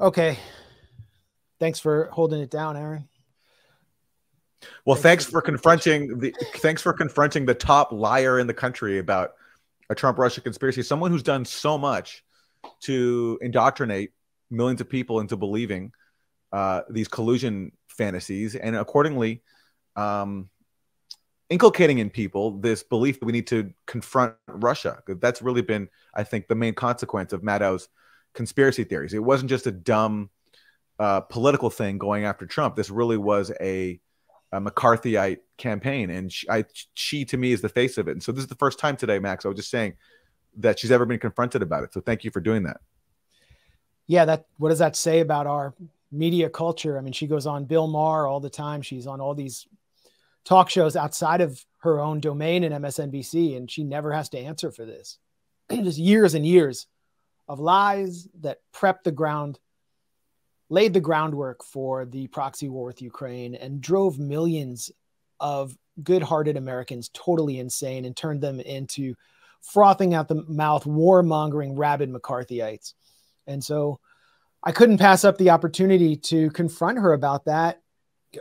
Okay. Thanks for holding it down, Aaron. Well, thanks for confronting the top liar in the country about a Trump-Russia conspiracy. Someone who's done so much to indoctrinate millions of people into believing these collusion fantasies, and accordingly inculcating in people this belief that we need to confront Russia. That's really been, I think, the main consequence of Maddow's conspiracy theories. It wasn't just a dumb political thing going after Trump. This really was a McCarthyite campaign, and she to me is the face of it. And so this is the first time today, Max, I was just saying, that she's ever been confronted about it. So thank you for doing that. Yeah, what does that say about our media culture? I mean, she goes on Bill Maher all the time. She's on all these talk shows outside of her own domain in MSNBC, and she never has to answer for this. Just years and years of lies that laid the groundwork for the proxy war with Ukraine and drove millions of good-hearted Americans totally insane and turned them into frothing out the mouth, warmongering, rabid McCarthyites. And so I couldn't pass up the opportunity to confront her about that.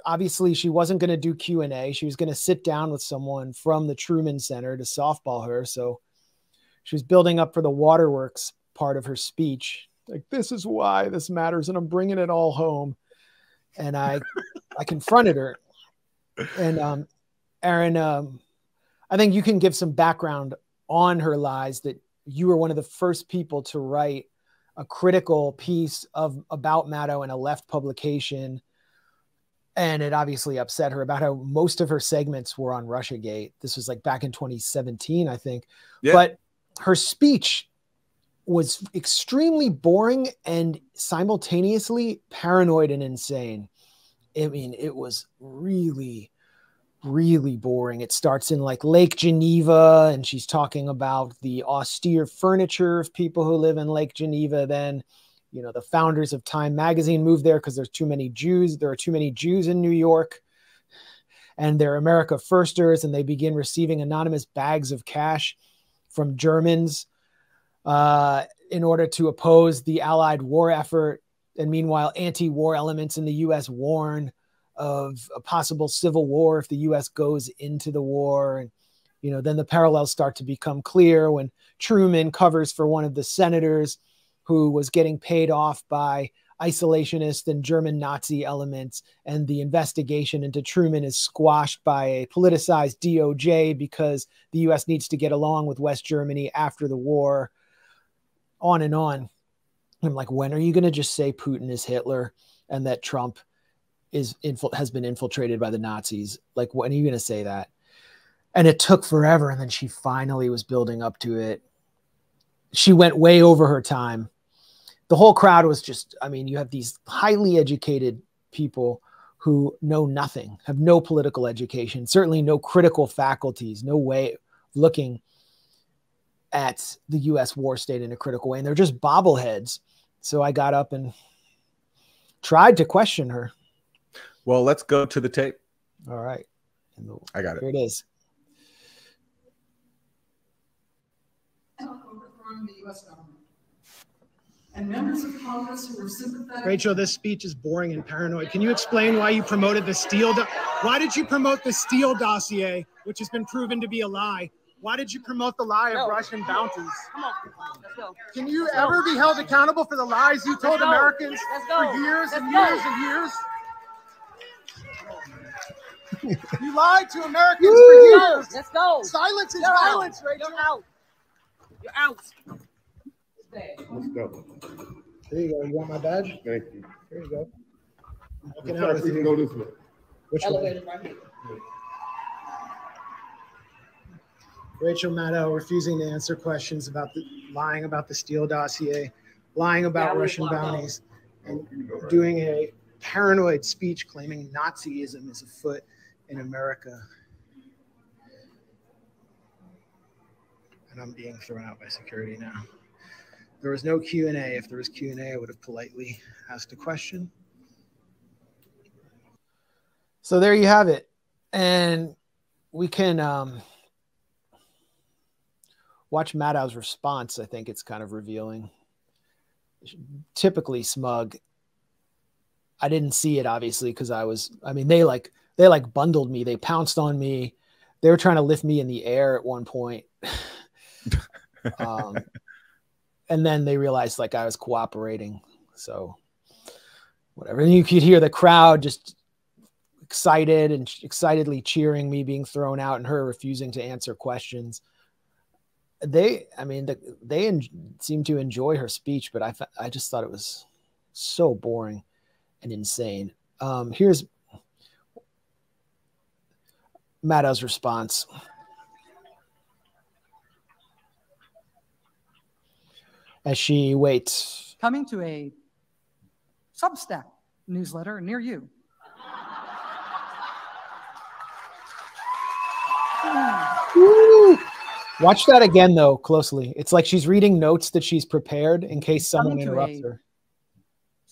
Obviously, she wasn't going to do Q&A. She was going to sit down with someone from the Truman Center to softball her. So she was building up for the waterworks part of her speech. Like, this is why this matters, and I'm bringing it all home. And I confronted her. And Aaron, I think you can give some background on her lies, that you were one of the first people to write a critical piece about Maddow in a left publication. And it obviously upset her about how most of her segments were on Russiagate. This was like back in 2017, I think. Yeah. But her speech was extremely boring and simultaneously paranoid and insane. I mean, it was really, really boring. It starts in like Lake Geneva, and she's talking about the austere furniture of people who live in Lake Geneva. Then, you know, the founders of Time magazine moved there because there's too many Jews. There are too many Jews in New York, and they're America firsters, and they begin receiving anonymous bags of cash from Germans in order to oppose the Allied war effort. And meanwhile, anti-war elements in the U.S. warn of a possible civil war if the U.S. goes into the war. And, you know, then the parallels start to become clear when Truman covers for one of the senators who was getting paid off by isolationist and German Nazi elements. And the investigation into Truman is squashed by a politicized DOJ because the U.S. needs to get along with West Germany after the war, on and on. I'm like, when are you going to just say Putin is Hitler and that Trump has been infiltrated by the Nazis? Like, when are you going to say that? And it took forever. And then she finally was building up to it. She went way over her time. The whole crowd was just, I mean, you have these highly educated people who know nothing, have no political education, certainly no critical faculties, no way of looking at the U.S. war state in a critical way. And they're just bobbleheads. So I got up and tried to question her. Well, let's go to the tape. All right. I got it. Here it is. Overthrowing the U.S. government. And members of Congress who were sympathetic. Rachel, this speech is boring and paranoid. Can you explain why you promoted the Steele? Why did you promote the Steele dossier, which has been proven to be a lie? Why did you promote the lie of Russian bounties? Come on, let's go. Can you ever be held accountable for the lies you told Americans for years and years and years? You lied to Americans for years. Let's go. Silence is violence, Rachel. You're out. You're out. Let's go. There you go. You want my badge? Thank you. There you go. In fact, we can go this way. Which Elevator right here. Rachel Maddow refusing to answer questions about lying about the Steele dossier, lying about Russian bounties, and doing a paranoid speech claiming Nazism is afoot in America. And I'm being thrown out by security now. There was no Q&A. If there was Q&A, I would have politely asked a question. So there you have it. And we can watch Maddow's response. I think it's kind of revealing. Typically smug. I didn't see it obviously because I mean, they bundled me. They pounced on me. They were trying to lift me in the air at one point. And then they realized like I was cooperating. So whatever. And you could hear the crowd just excited and excitedly cheering me being thrown out and her refusing to answer questions. They seemed to enjoy her speech, but I just thought it was so boring and insane. Here's Maddow's response. As she waits. Coming to a Substack newsletter near you. Woo! Watch that again, though, closely. It's like she's reading notes that she's prepared in case someone interrupts her.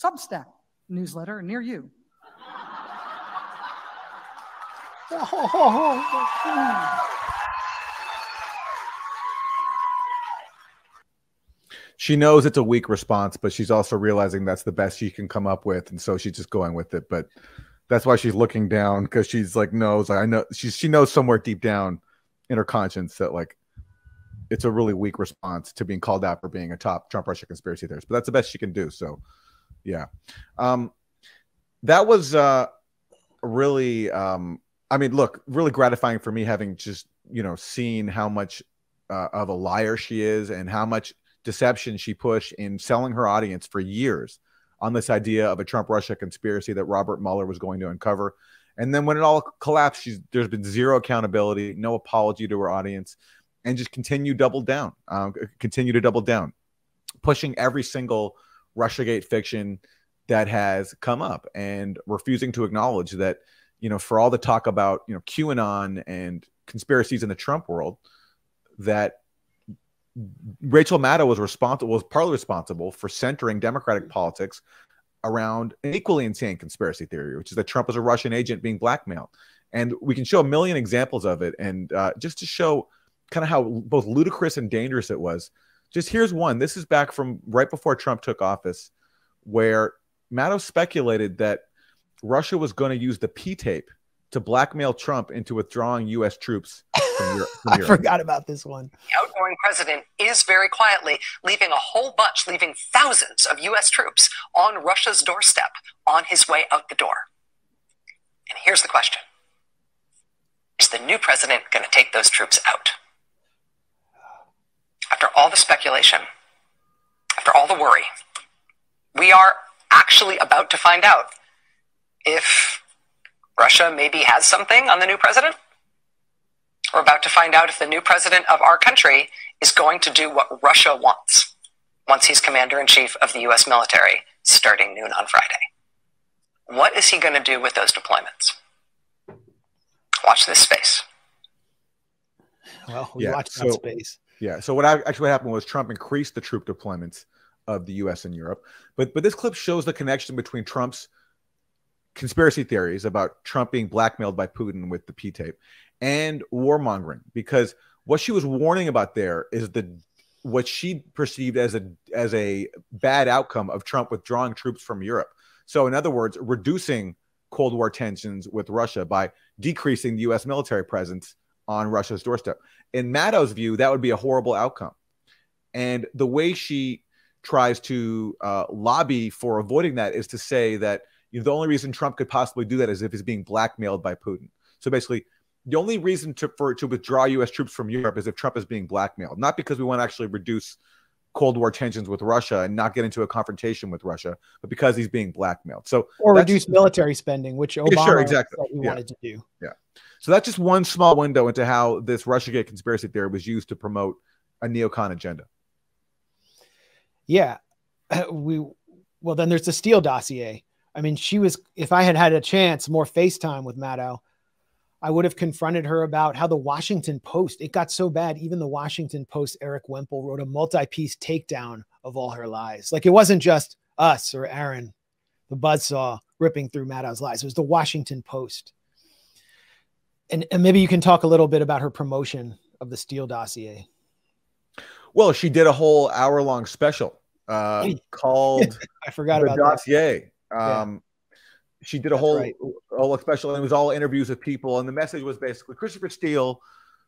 Substack newsletter near you. She knows it's a weak response, but she's also realizing that's the best she can come up with, and so she's just going with it. But that's why she's looking down, because she's like I know she knows somewhere deep down in her conscience that like it's a really weak response to being called out for being a top Trump-Russia conspiracy theorist. But that's the best she can do. So, yeah, that was really, I mean, look, really gratifying for me having just seen how much of a liar she is and how much deception she pushed in selling her audience for years on this idea of a Trump-Russia conspiracy that Robert Mueller was going to uncover. And then when it all collapsed, there's been zero accountability, no apology to her audience, and just continue to double down, pushing every single Russiagate fiction that has come up and refusing to acknowledge that, for all the talk about, QAnon and conspiracies in the Trump world, that Rachel Maddow was partly responsible for centering Democratic politics around an equally insane conspiracy theory, which is that Trump was a Russian agent being blackmailed. And we can show a million examples of it. And just to show kind of how both ludicrous and dangerous it was, just here's one. This is back from right before Trump took office, where Maddow speculated that Russia was going to use the P-tape to blackmail Trump into withdrawing U.S. troops from Europe. I forgot about this one. The outgoing president is very quietly leaving thousands of U.S. troops on Russia's doorstep on his way out the door. And here's the question. Is the new president going to take those troops out? After all the speculation, after all the worry, we are actually about to find out if Russia maybe has something on the new president. We're about to find out if the new president of our country is going to do what Russia wants once he's commander-in-chief of the U.S. military starting noon on Friday. What is he going to do with those deployments? Watch this space. Well, we watched that space. Yeah. So what happened was Trump increased the troop deployments of the U.S. and Europe. But this clip shows the connection between Trump's conspiracy theories about Trump being blackmailed by Putin with the P-tape and warmongering, because what she was warning about there is what she perceived as a bad outcome of Trump withdrawing troops from Europe. So in other words, reducing Cold War tensions with Russia by decreasing the U.S. military presence on Russia's doorstep. In Maddow's view, that would be a horrible outcome. And the way she tries to lobby for avoiding that is to say that the only reason Trump could possibly do that is if he's being blackmailed by Putin. So basically, the only reason to withdraw U.S. troops from Europe is if Trump is being blackmailed, not because we want to actually reduce Cold War tensions with Russia and not get into a confrontation with Russia, but because he's being blackmailed. So or reduce military spending, which Obama said he wanted to do. Yeah. So that's just one small window into how this Russiagate conspiracy theory was used to promote a neocon agenda. Yeah. Well, then there's the Steele dossier. I mean, if I had had a chance, more FaceTime with Maddow, I would have confronted her about how the Washington Post, it got so bad, even the Washington Post, Eric Wemple, wrote a multi-piece takedown of all her lies. Like, it wasn't just us or Aaron, the buzzsaw, ripping through Maddow's lies. It was the Washington Post. And maybe you can talk a little bit about her promotion of the Steele dossier. Well, she did a whole hour-long special called I forgot The about Dossier. that. She did a whole special, and it was all interviews with people. And the message was basically Christopher Steele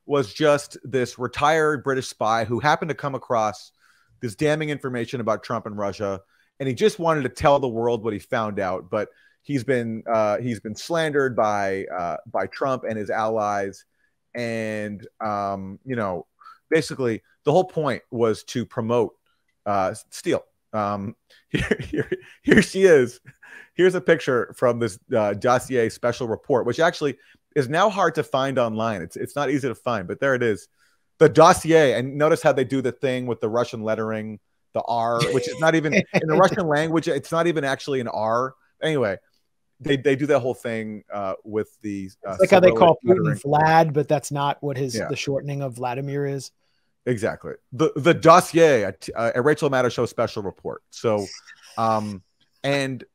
was just this retired British spy who happened to come across this damning information about Trump and Russia, and he just wanted to tell the world what he found out. But he's been slandered by Trump and his allies, and you know, basically the whole point was to promote Steele. Here she is. Here's a picture from this dossier special report, which actually is now hard to find online. It's not easy to find, but there it is. The dossier, and notice how they do the thing with the Russian lettering, the R, which is not even in the Russian language. It's not even actually an R. Anyway, they do that whole thing with the like how they call Putin Vlad, but that's not what the shortening of Vladimir is. Exactly. The dossier, a Rachel Maddow show special report. So, and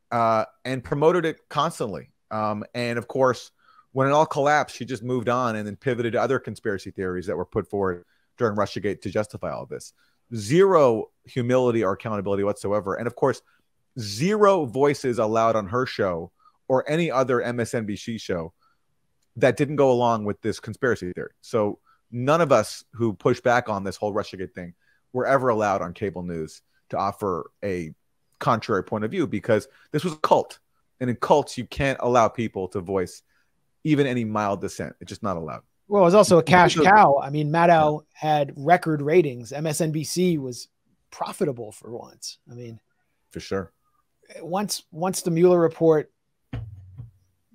promoted it constantly. And of course, when it all collapsed, she just moved on and then pivoted to other conspiracy theories that were put forward during Russiagate to justify all of this. Zero humility or accountability whatsoever. And of course, zero voices allowed on her show or any other MSNBC show that didn't go along with this conspiracy theory. So none of us who pushed back on this whole Russiagate thing were ever allowed on cable news to offer a contrary point of view, because this was a cult. And in cults, you can't allow people to voice even any mild dissent. It's just not allowed. Well, it was also a cash cow. I mean, Maddow had record ratings. MSNBC was profitable for once. I mean, for sure. Once the Mueller report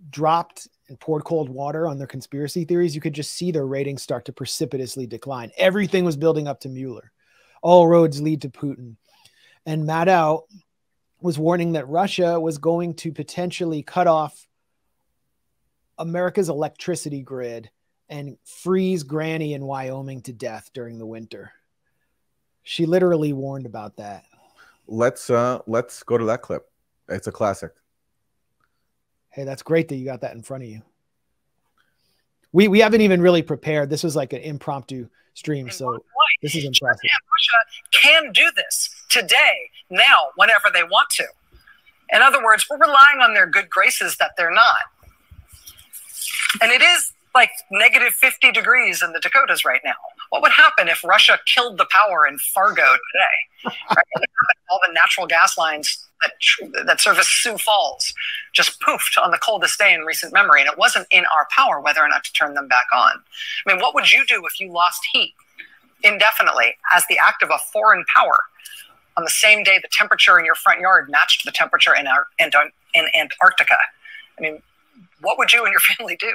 dropped and poured cold water on their conspiracy theories, you could just see their ratings start to precipitously decline. Everything was building up to Mueller. All roads lead to Putin. And Maddow was warning that Russia was going to potentially cut off America's electricity grid and freeze Granny in Wyoming to death during the winter. She literally warned about that. Let's go to that clip. It's a classic. Hey, that's great that you got that in front of you. We haven't even really prepared. This was like an impromptu stream, so this is impressive. Russia can do this today, now, whenever they want to. In other words, we're relying on their good graces that they're not. And it is like negative 50 degrees in the Dakotas right now. What would happen if Russia killed the power in Fargo today? Right? All the natural gas lines that service Sioux Falls just poofed on the coldest day in recent memory, and it wasn't in our power whether or not to turn them back on. I mean, what would you do if you lost heat indefinitely as the act of a foreign power on the same day the temperature in your front yard matched the temperature in Antarctica? I mean, what would you and your family do?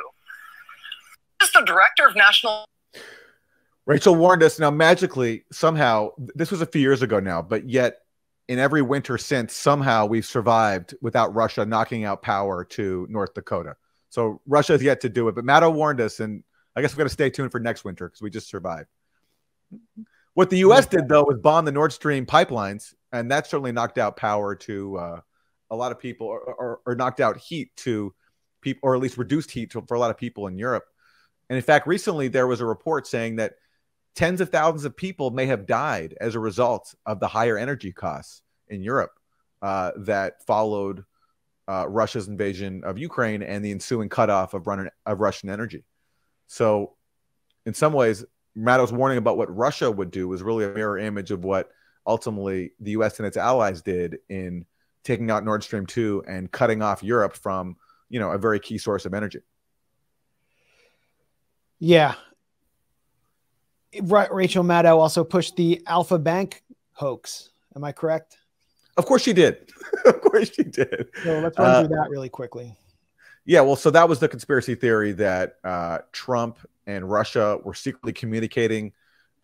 This is the director of national... Rachel warned us. Now, magically, somehow, this was a few years ago now, but yet in every winter since, somehow we've survived without Russia knocking out power to North Dakota. So Russia has yet to do it, but Maddow warned us, and I guess we're going to stay tuned for next winter because we just survived. What the U.S. did, though, was bomb the Nord Stream pipelines, and that certainly knocked out power to a lot of people, or knocked out heat to people, or at least reduced heat for a lot of people in Europe. And in fact, recently there was a report saying that tens of thousands of people may have died as a result of the higher energy costs in Europe that followed Russia's invasion of Ukraine and the ensuing cutoff of Russian energy. So in some ways, Maddow's warning about what Russia would do was really a mirror image of what ultimately the U.S. and its allies did in taking out Nord Stream 2 and cutting off Europe from, you know, a very key source of energy. Yeah. Rachel Maddow also pushed the Alpha Bank hoax. Am I correct? Of course she did. Of course she did. So let's run through that really quickly. Yeah, well, so that was the conspiracy theory that Trump and Russia were secretly communicating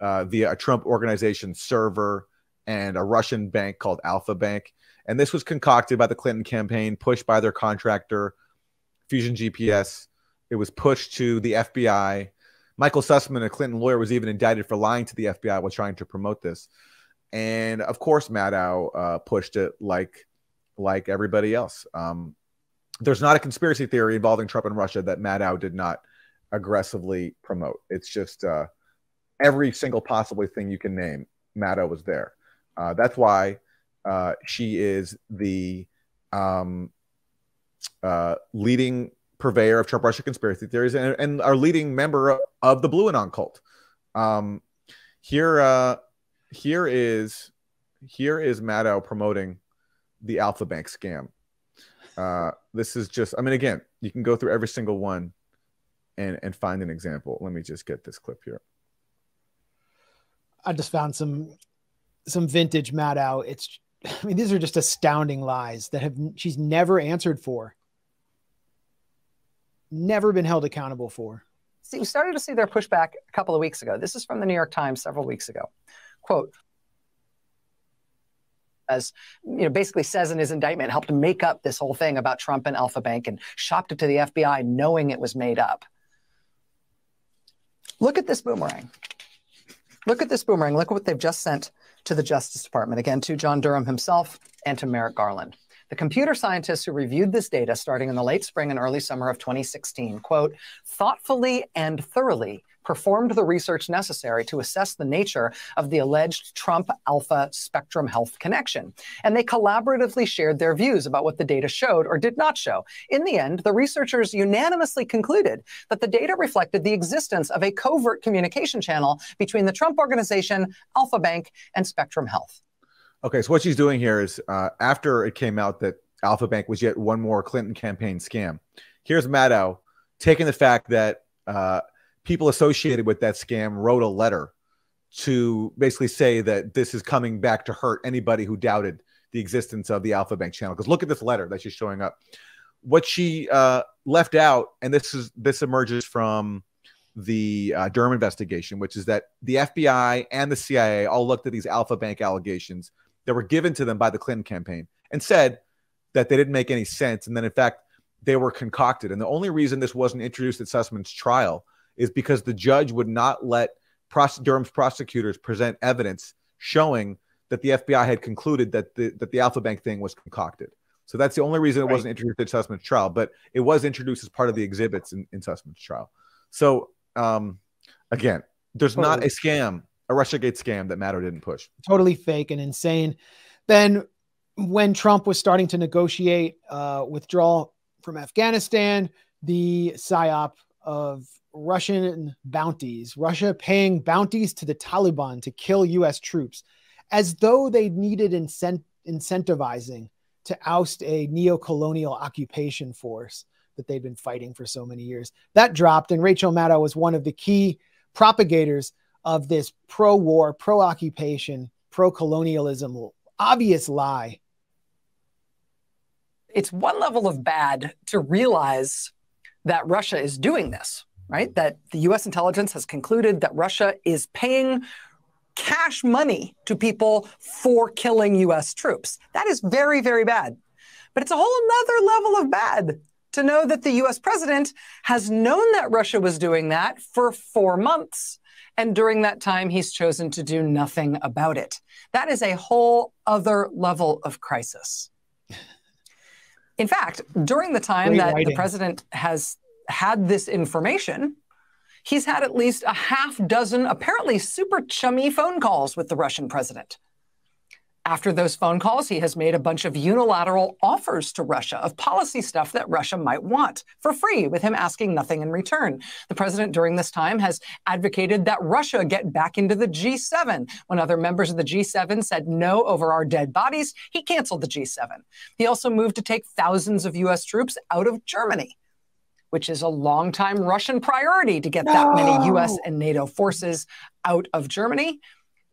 via a Trump organization server and a Russian bank called Alpha Bank. And this was concocted by the Clinton campaign, pushed by their contractor, Fusion GPS. It was pushed to the FBI. Michael Sussman, a Clinton lawyer, was even indicted for lying to the FBI while trying to promote this. And of course, Maddow pushed it like everybody else. There's not a conspiracy theory involving Trump and Russia that Maddow did not aggressively promote. It's just every single possible thing you can name, Maddow was there. That's why she is the leading purveyor of Trump Russia conspiracy theories and our leading member of the Blumenthal cult. Here is Maddow promoting the Alpha Bank scam. This is just, I mean, again, you can go through every single one and find an example. Let me just get this clip here. I just found some vintage Maddow. I mean, these are just astounding lies that she's never answered for, never been held accountable for. See, we started to see their pushback a couple of weeks ago. This is from the New York Times several weeks ago. Quote, as basically says in his indictment, helped make up this whole thing about Trump and Alpha Bank and shopped it to the FBI knowing it was made up. Look at this boomerang. Look at this boomerang. Look at what they've just sent to the Justice Department. Again, to John Durham himself and to Merrick Garland. The computer scientists who reviewed this data starting in the late spring and early summer of 2016, quote, thoughtfully and thoroughly performed the research necessary to assess the nature of the alleged Trump-Alpha Spectrum Health connection. And they collaboratively shared their views about what the data showed or did not show. In the end, the researchers unanimously concluded that the data reflected the existence of a covert communication channel between the Trump Organization, Alpha Bank, and Spectrum Health. Okay, so what she's doing here is after it came out that Alpha Bank was yet one more Clinton campaign scam, here's Maddow taking the fact that people associated with that scam wrote a letter to basically say that this is coming back to hurt anybody who doubted the existence of the Alpha Bank channel. Because look at this letter that she's showing up. What she left out, and this emerges from the Durham investigation, which is that the FBI and the CIA all looked at these Alpha Bank allegations that were given to them by the Clinton campaign and said that they didn't make any sense. And then, in fact, they were concocted. And the only reason this wasn't introduced at Sussman's trial is because the judge would not let Durham's prosecutors present evidence showing that the FBI had concluded that the Alpha Bank thing was concocted. So that's the only reason it wasn't introduced at Sussman's trial, but it was introduced as part of the exhibits in Sussman's trial. So again, there's not a scam, a Russiagate scam that Maddow didn't push. Totally fake and insane. Then when Trump was starting to negotiate withdrawal from Afghanistan, the psyop of Russian bounties, Russia paying bounties to the Taliban to kill U.S. troops, as though they needed incentivizing to oust a neo-colonial occupation force that they'd been fighting for so many years. That dropped, and Rachel Maddow was one of the key propagators of this pro-war, pro-occupation, pro-colonialism, obvious lie. It's one level of bad to realize that Russia is doing this, right? That the U.S. intelligence has concluded that Russia is paying cash money to people for killing U.S. troops. That is very, very bad. But it's a whole nother level of bad to know that the U.S. president has known that Russia was doing that for 4 months. And during that time, he's chosen to do nothing about it. That is a whole other level of crisis. In fact, during the time that the president has had this information, he's had at least a half dozen apparently super chummy phone calls with the Russian president. After those phone calls, he has made a bunch of unilateral offers to Russia of policy stuff that Russia might want for free, with him asking nothing in return. The president during this time has advocated that Russia get back into the G7. When other members of the G7 said no over our dead bodies, he canceled the G7. He also moved to take thousands of U.S. troops out of Germany, which is a longtime Russian priority to get that many U.S. and NATO forces out of Germany.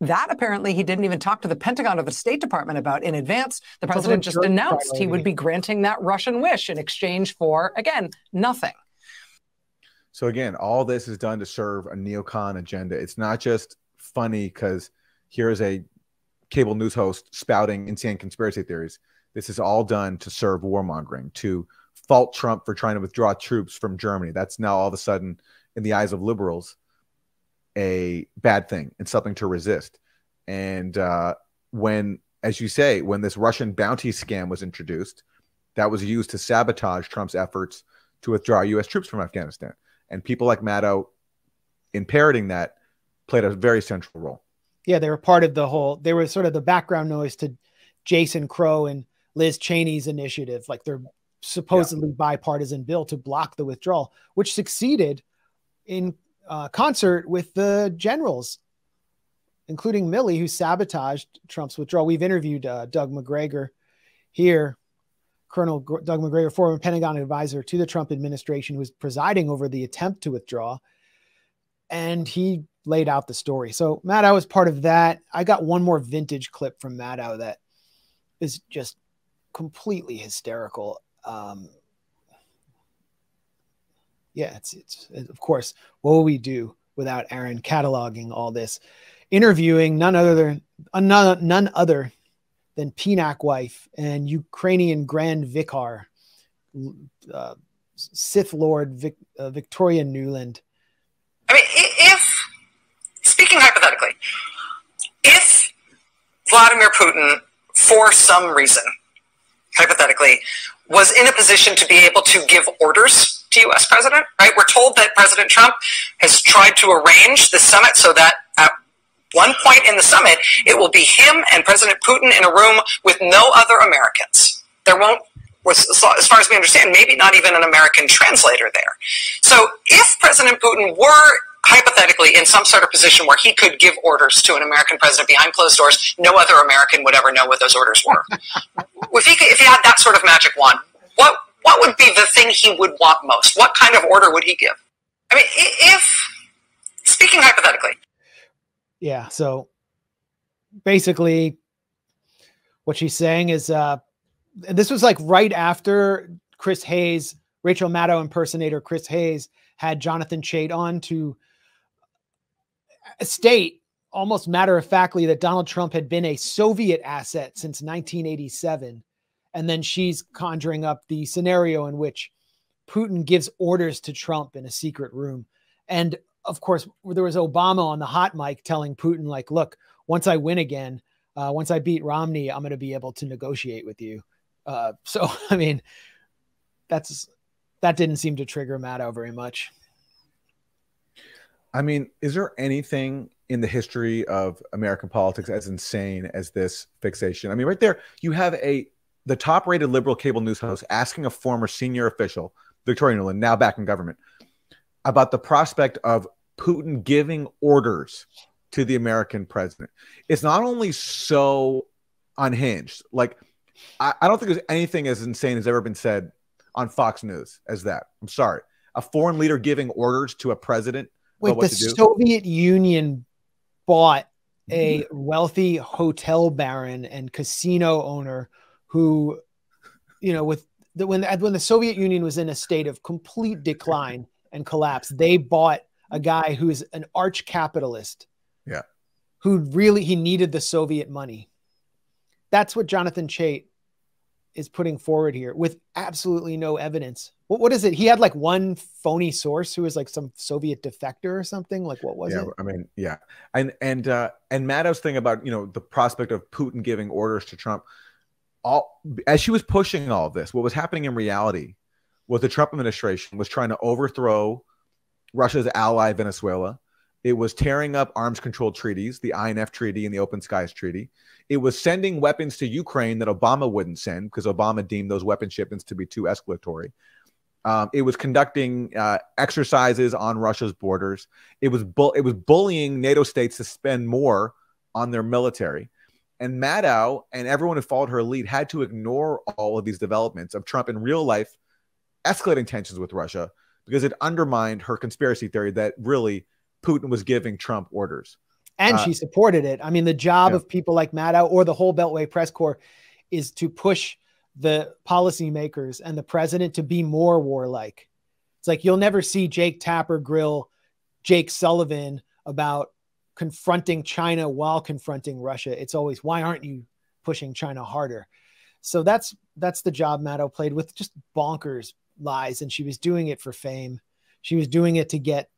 That apparently he didn't even talk to the Pentagon or the State Department about in advance. The president just announced he would be granting that Russian wish in exchange for, again, nothing. So again, all this is done to serve a neocon agenda. It's not just funny because here is a cable news host spouting insane conspiracy theories. This is all done to serve warmongering, to fault Trump for trying to withdraw troops from Germany. That's now all of a sudden, in the eyes of liberals, a bad thing and something to resist. And when, as you say, when this Russian bounty scam was introduced, that was used to sabotage Trump's efforts to withdraw U.S. troops from Afghanistan. And people like Maddow, in parroting that, played a very central role. Yeah, they were part of the whole, they were sort of the background noise to Jason Crow and Liz Cheney's initiative. Like they're supposedly bipartisan bill to block the withdrawal, which succeeded in concert with the generals, including Milley, who sabotaged Trump's withdrawal. We've interviewed Doug McGregor here, Colonel Doug McGregor, former Pentagon advisor to the Trump administration, who was presiding over the attempt to withdraw. And he laid out the story. So Maddow was part of that. I got one more vintage clip from Maddow that is just completely hysterical. It's of course, what will we do without Aaron cataloging all this, interviewing none other than Pinak wife and Ukrainian Grand Vicar, Sith Lord Victoria Newland. I mean, if, speaking hypothetically, if Vladimir Putin, for some reason, hypothetically, was in a position to be able to give orders to U.S. president, right? We're told that President Trump has tried to arrange the summit so that at one point in the summit, it will be him and President Putin in a room with no other Americans. There won't, as far as we understand, maybe not even an American translator there. So if President Putin were hypothetically in some sort of position where he could give orders to an American president behind closed doors, no other American would ever know what those orders were. If he had that sort of magic wand, what would be the thing he would want most? What kind of order would he give? I mean, if, speaking hypothetically. Yeah, so basically what she's saying is, this was like right after Chris Hayes, Rachel Maddow impersonator Chris Hayes, had Jonathan Chait on to state almost matter-of-factly that Donald Trump had been a Soviet asset since 1987. And then she's conjuring up the scenario in which Putin gives orders to Trump in a secret room. And of course, there was Obama on the hot mic telling Putin, like, look, once I win again, once I beat Romney, I'm going to be able to negotiate with you. So, I mean, that didn't seem to trigger Maddow very much. I mean, is there anything in the history of American politics as insane as this fixation? I mean, right there, you have the top-rated liberal cable news host asking a former senior official, Victoria Newland, now back in government, about the prospect of Putin giving orders to the American president. It's not only so unhinged. Like, I don't think there's anything as insane as ever been said on Fox News as that. I'm sorry. A foreign leader giving orders to a president. Wait, the Soviet Union bought a wealthy hotel baron and casino owner who, you know, when the Soviet Union was in a state of complete decline and collapse, they bought a guy who's an arch capitalist. Yeah. He needed the Soviet money. That's what Jonathan Chait is putting forward here with absolutely no evidence. What is it? He had like one phony source who was like some Soviet defector or something. Like, what was it? I mean, yeah. And Maddow's thing about, you know, the prospect of Putin giving orders to Trump, as she was pushing all of this, what was happening in reality was the Trump administration was trying to overthrow Russia's ally, Venezuela. It was tearing up arms control treaties, the INF Treaty and the Open Skies Treaty. It was sending weapons to Ukraine that Obama wouldn't send because Obama deemed those weapon shipments to be too escalatory. It was conducting exercises on Russia's borders. It was bullying NATO states to spend more on their military. And Maddow and everyone who followed her lead had to ignore all of these developments of Trump in real life escalating tensions with Russia because it undermined her conspiracy theory that really Putin was giving Trump orders. And she supported it. I mean, the job of people like Maddow or the whole Beltway press corps is to push the policymakers and the president to be more warlike. It's like, you'll never see Jake Tapper grill Jake Sullivan about confronting China while confronting Russia. It's always, why aren't you pushing China harder? So that's the job Maddow played with, just bonkers lies. And she was doing it for fame. She was doing it to get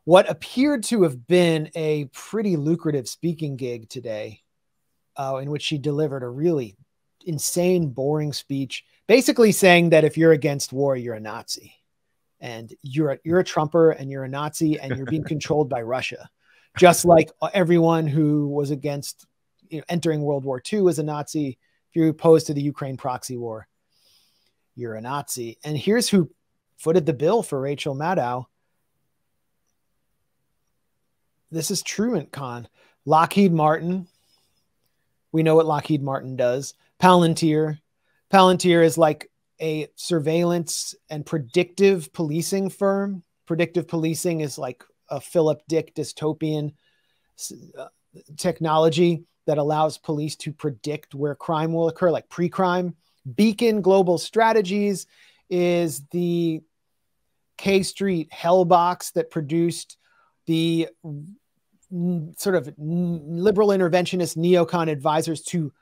what appeared to have been a pretty lucrative speaking gig today, in which she delivered a really insane, boring speech, basically saying that if you're against war, you're a Nazi, and you're a Trumper, and you're a Nazi, and you're being controlled by Russia, just like everyone who was against, you know, entering World War II as a Nazi. If you're opposed to the Ukraine proxy war, you're a Nazi. And here's who footed the bill for Rachel Maddow. This is truant con. Lockheed Martin. We know what Lockheed Martin does. Palantir. Palantir is like a surveillance and predictive policing firm. Predictive policing is like a Philip Dick dystopian technology that allows police to predict where crime will occur, like pre-crime. Beacon Global Strategies is the K Street hellbox that produced the sort of liberal interventionist neocon advisors to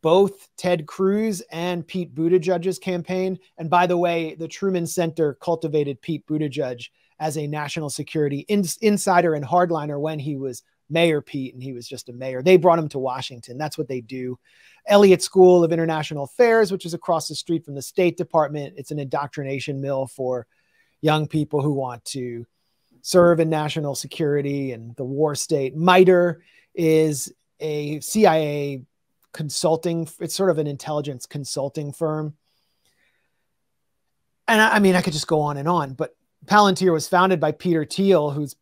both Ted Cruz and Pete Buttigieg's campaign. And by the way, the Truman Center cultivated Pete Buttigieg as a national security insider and hardliner when he was Mayor Pete and he was just a mayor. They brought him to Washington. That's what they do. Elliott School of International Affairs, which is across the street from the State Department. It's an indoctrination mill for young people who want to serve in national security and the war state. MITRE is a CIA consulting. It's sort of an intelligence consulting firm. And I mean, I could just go on, but Palantir was founded by Peter Thiel, who's,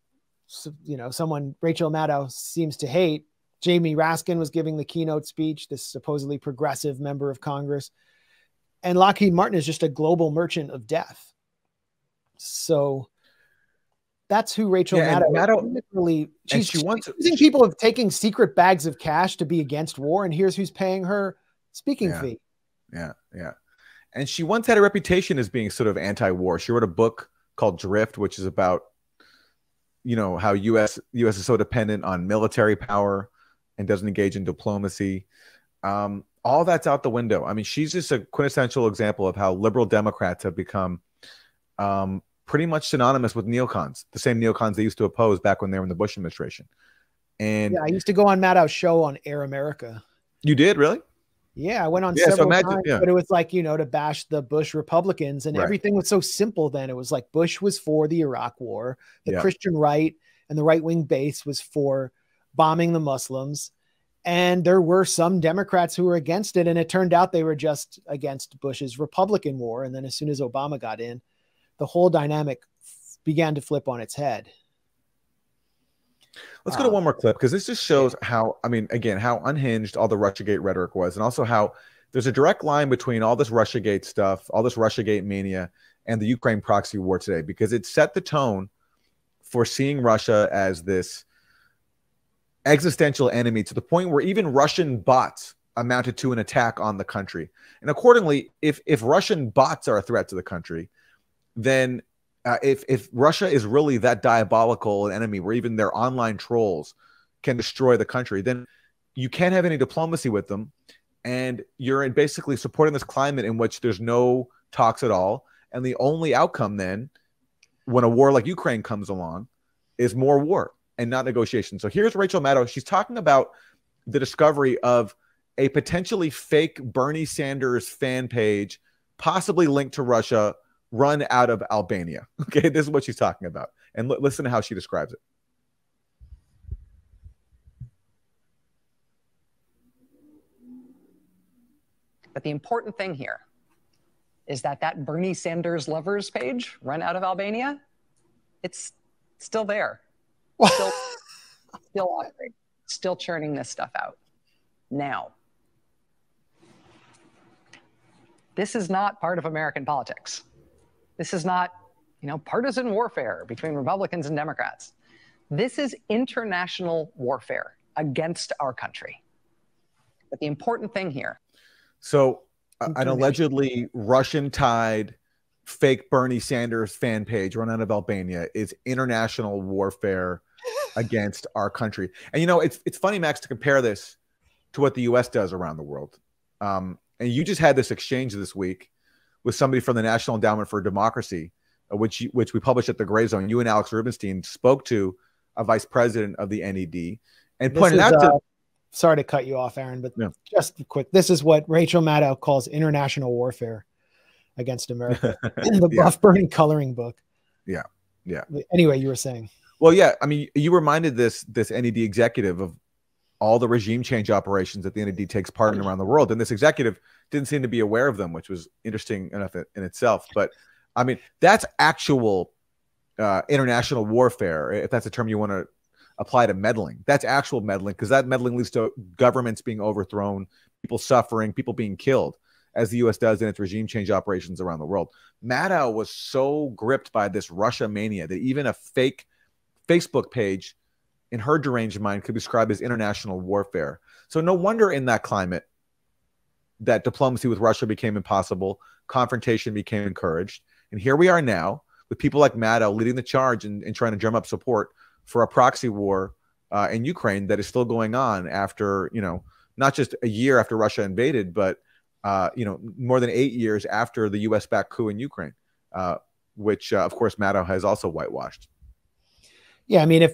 you know, someone Rachel Maddow seems to hate. Jamie Raskin was giving the keynote speech, this supposedly progressive member of Congress. And Lockheed Martin is just a global merchant of death. So that's who Rachel Maddow literally, she's accusing people of taking secret bags of cash to be against war. And here's who's paying her speaking fee. Yeah. Yeah. And she once had a reputation as being sort of anti-war. She wrote a book called Drift, which is about, you know, how US is so dependent on military power and doesn't engage in diplomacy. All that's out the window. I mean, she's just a quintessential example of how liberal Democrats have become pretty much synonymous with neocons, the same neocons they used to oppose back when they were in the Bush administration. And yeah, I used to go on Maddow's show on Air America. You did, really? Yeah, I went on several times, but it was like, you know, to bash the Bush Republicans, and everything was so simple then. It was like Bush was for the Iraq War, the Christian right and the right-wing base was for bombing the Muslims, and there were some Democrats who were against it, and it turned out they were just against Bush's Republican war. And then as soon as Obama got in, the whole dynamic began to flip on its head. Let's go to one more clip, because this just shows how, I mean, again, how unhinged all the Russiagate rhetoric was, and also how there's a direct line between all this Russiagate stuff, all this Russiagate mania, and the Ukraine proxy war today, because it set the tone for seeing Russia as this existential enemy to the point where even Russian bots amounted to an attack on the country. And accordingly, if Russian bots are a threat to the country, then if Russia is really that diabolical an enemy where even their online trolls can destroy the country, then you can't have any diplomacy with them. And you're basically supporting this climate in which there's no talks at all. And the only outcome then, when a war like Ukraine comes along, is more war and not negotiation. So here's Rachel Maddow. She's talking about the discovery of a potentially fake Bernie Sanders fan page, possibly linked to Russia, run out of Albania. Okay, this is what she's talking about. And listen to how she describes it. But the important thing here is that Bernie Sanders lovers page, run out of Albania, it's still there. Still operating, still churning this stuff out. Now, this is not part of American politics. This is not, you know, partisan warfare between Republicans and Democrats. This is international warfare against our country. But the important thing here. So an allegedly Russian-tied fake Bernie Sanders fan page run out of Albania is international warfare against our country. And, you know, it's funny, Max, to compare this to what the U.S. does around the world. And you just had this exchange this week with somebody from the National Endowment for Democracy, which we published at the Grayzone. You and Alex Rubinstein spoke to a vice president of the NED and pointed out to... sorry to cut you off, Aaron, but just quick. This is what Rachel Maddow calls international warfare against America in the Buff Burning coloring book. Yeah. Yeah. Anyway, you were saying. Well, yeah. I mean, you reminded this NED executive of all the regime change operations that the NAD takes part in around the world. And this executive didn't seem to be aware of them, which was interesting enough in itself. But I mean, that's actual international warfare, if that's a term you want to apply to meddling. That's actual meddling, because that meddling leads to governments being overthrown, people suffering, people being killed, as the U.S. does in its regime change operations around the world. Maddow was so gripped by this Russia mania that even a fake Facebook page in her deranged mind could be described as international warfare. So no wonder in that climate that diplomacy with Russia became impossible, confrontation became encouraged. And here we are now with people like Maddow leading the charge and trying to drum up support for a proxy war in Ukraine that is still going on after, you know, not just a year after Russia invaded, but, you know, more than 8 years after the U.S.-backed coup in Ukraine, which, of course, Maddow has also whitewashed. Yeah, I mean,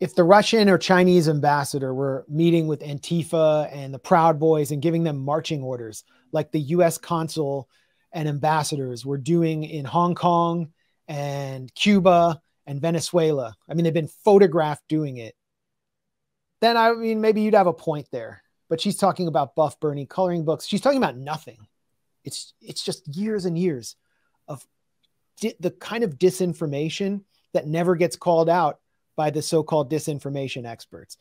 if the Russian or Chinese ambassador were meeting with Antifa and the Proud Boys and giving them marching orders like the U.S. consul and ambassadors were doing in Hong Kong and Cuba and Venezuela, I mean, they've been photographed doing it, then I mean, maybe you'd have a point there. But she's talking about Buff Bernie coloring books. She's talking about nothing. It's just years and years of the kind of disinformation that never gets called out by the so-called disinformation experts.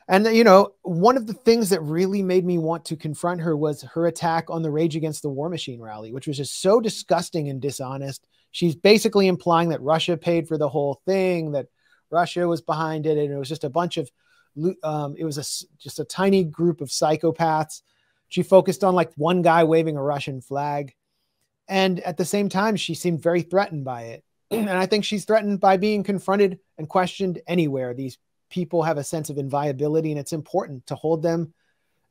And, you know, one of the things that really made me want to confront her was her attack on the Rage Against the War Machine rally, which was just so disgusting and dishonest. She's basically implying that Russia paid for the whole thing, that Russia was behind it, and it was just a bunch of, it was just a tiny group of psychopaths. She focused on like one guy waving a Russian flag. And at the same time, she seemed very threatened by it. And I think she's threatened by being confronted and questioned anywhere. These people have a sense of inviolability, and it's important to hold them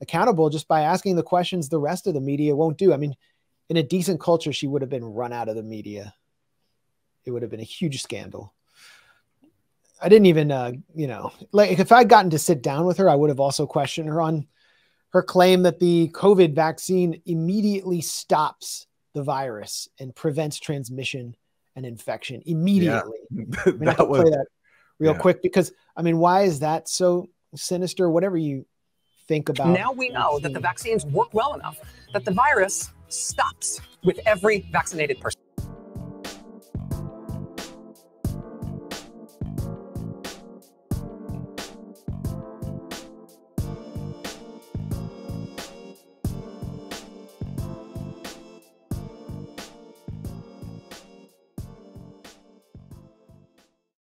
accountable just by asking the questions the rest of the media won't do. I mean, in a decent culture, she would have been run out of the media. It would have been a huge scandal. I didn't even, you know, like if I'd gotten to sit down with her, I would have also questioned her on her claim that the COVID vaccine immediately stops the virus and prevents transmission and infection immediately. Yeah. I mean, I can play that real quick because, I mean, why is that so sinister? Whatever you think about. Now we know that the vaccines work well enough that the virus stops with every vaccinated person.